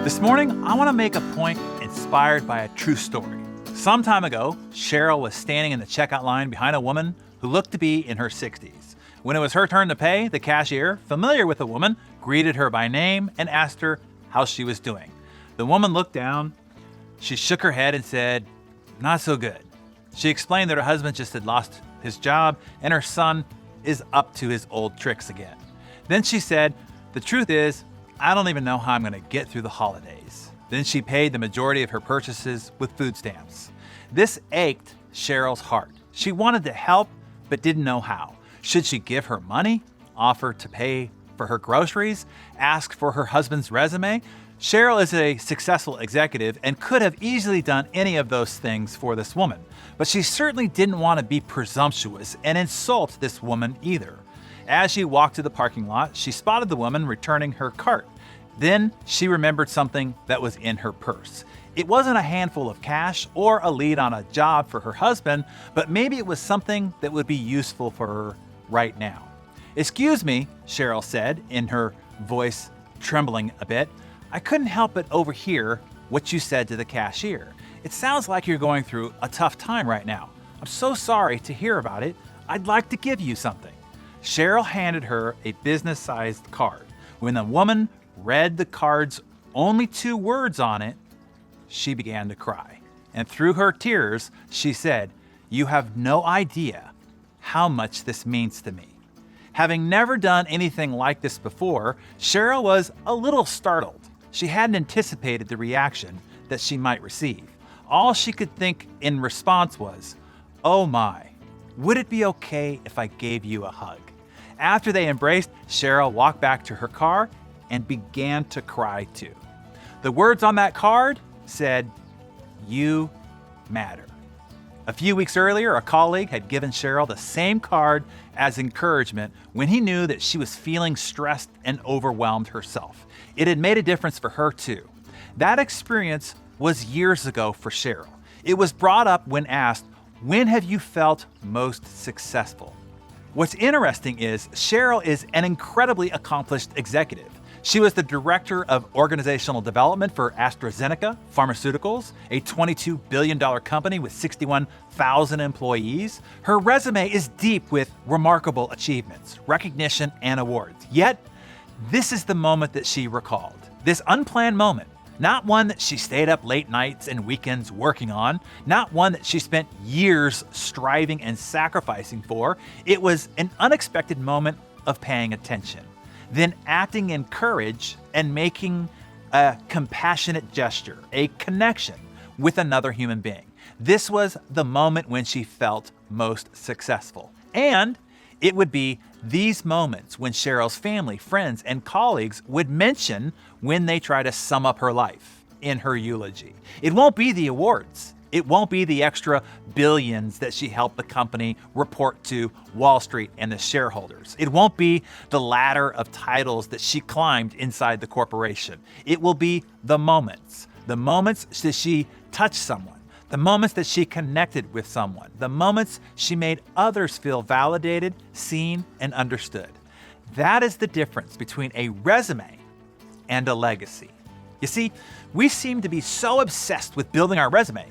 This morning, I want to make a point inspired by a true story. Some time ago, Cheryl was standing in the checkout line behind a woman who looked to be in her 60s. When it was her turn to pay, the cashier, familiar with the woman, greeted her by name and asked her how she was doing. The woman looked down, she shook her head and said, "Not so good." She explained that her husband just had lost his job and her son is up to his old tricks again. Then she said, "The truth is, I don't even know how I'm going to get through the holidays." Then she paid the majority of her purchases with food stamps. This ached Cheryl's heart. She wanted to help, but didn't know how. Should she give her money, offer to pay for her groceries, ask for her husband's resume? Cheryl is a successful executive and could have easily done any of those things for this woman, but she certainly didn't want to be presumptuous and insult this woman either. As she walked to the parking lot, she spotted the woman returning her cart. Then she remembered something that was in her purse. It wasn't a handful of cash or a lead on a job for her husband, but maybe it was something that would be useful for her right now. "Excuse me," Cheryl said, in her voice trembling a bit. "I couldn't help but overhear what you said to the cashier. It sounds like you're going through a tough time right now. I'm so sorry to hear about it. I'd like to give you something." Cheryl handed her a business-sized card. When the woman read the card's only 2 words on it, she began to cry. And through her tears, she said, "You have no idea how much this means to me." Having never done anything like this before, Cheryl was a little startled. She hadn't anticipated the reaction that she might receive. All she could think in response was, "Oh my, would it be okay if I gave you a hug?" After they embraced, Cheryl walked back to her car and began to cry too. The words on that card said, "You matter." A few weeks earlier, a colleague had given Cheryl the same card as encouragement when he knew that she was feeling stressed and overwhelmed herself. It had made a difference for her too. That experience was years ago for Cheryl. It was brought up when asked, "When have you felt most successful?" What's interesting is Cheryl is an incredibly accomplished executive. She was the director of organizational development for AstraZeneca Pharmaceuticals, a $22 billion company with 61,000 employees. Her resume is deep with remarkable achievements, recognition, and awards. Yet, this is the moment that she recalled. This unplanned moment. Not one that she stayed up late nights and weekends working on, not one that she spent years striving and sacrificing for. It was an unexpected moment of paying attention, then acting in courage and making a compassionate gesture, a connection with another human being. This was the moment when she felt most successful. And it would be these moments when Cheryl's family, friends, and colleagues would mention when they try to sum up her life in her eulogy. It won't be the awards. It won't be the extra billions that she helped the company report to Wall Street and the shareholders. It won't be the ladder of titles that she climbed inside the corporation. It will be the moments that she touched someone, the moments that she connected with someone, the moments she made others feel validated, seen, and understood. That is the difference between a resume and a legacy. You see, we seem to be so obsessed with building our resume.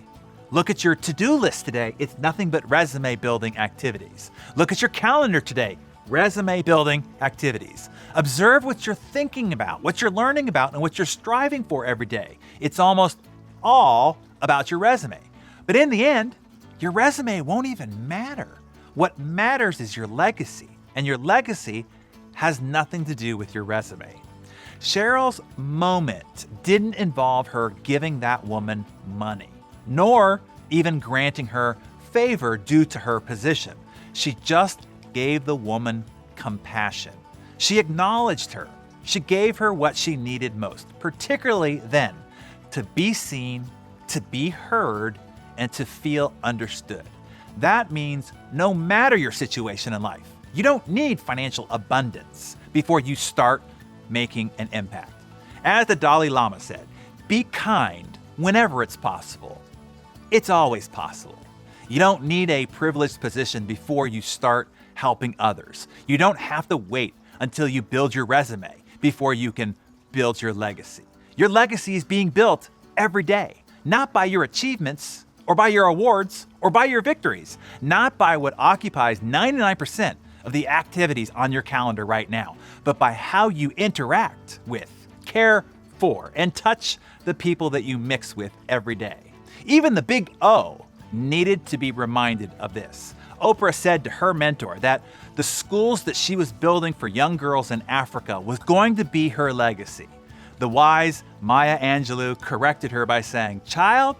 Look at your to-do list today. It's nothing but resume building activities. Look at your calendar today. Resume building activities. Observe what you're thinking about, what you're learning about, and what you're striving for every day. It's almost all about your resume. But in the end, your resume won't even matter. What matters is your legacy, and your legacy has nothing to do with your resume. Cheryl's moment didn't involve her giving that woman money, nor even granting her favor due to her position. She just gave the woman compassion. She acknowledged her. She gave her what she needed most, particularly then, to be seen, to be heard, and to feel understood. That means no matter your situation in life, you don't need financial abundance before you start making an impact. As the Dalai Lama said, be kind whenever it's possible. It's always possible. You don't need a privileged position before you start helping others. You don't have to wait until you build your resume before you can build your legacy. Your legacy is being built every day, not by your achievements or by your awards or by your victories, not by what occupies 99% of the activities on your calendar right now, but by how you interact with, care for, and touch the people that you mix with every day. Even the big O needed to be reminded of this. Oprah said to her mentor that the schools that she was building for young girls in Africa was going to be her legacy. The wise Maya Angelou corrected her by saying, "Child,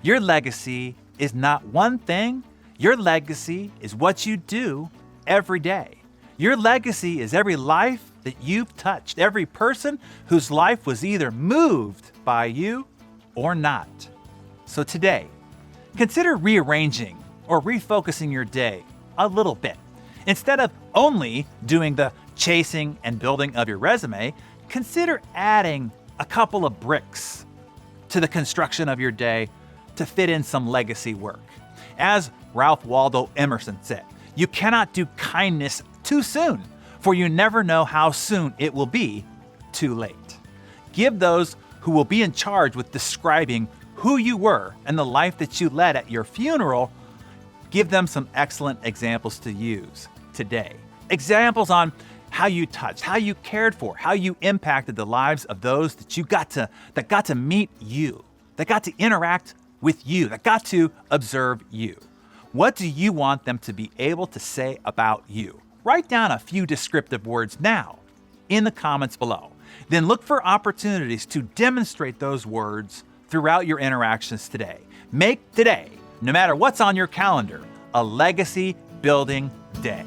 your legacy is not one thing. Your legacy is what you do every day. Your legacy is every life that you've touched, every person whose life was either moved by you or not." So today, consider rearranging or refocusing your day a little bit. Instead of only doing the chasing and building of your resume, consider adding a couple of bricks to the construction of your day to fit in some legacy work. As Ralph Waldo Emerson said, "You cannot do kindness too soon, for you never know how soon it will be too late." Give those who will be in charge with describing who you were and the life that you led at your funeral, give them some excellent examples to use today. Examples on how you touched, how you cared for, how you impacted the lives of those that got to meet you, that got to interact with you, that got to observe you. What do you want them to be able to say about you? Write down a few descriptive words now in the comments below. Then look for opportunities to demonstrate those words throughout your interactions today. Make today, no matter what's on your calendar, a legacy building day.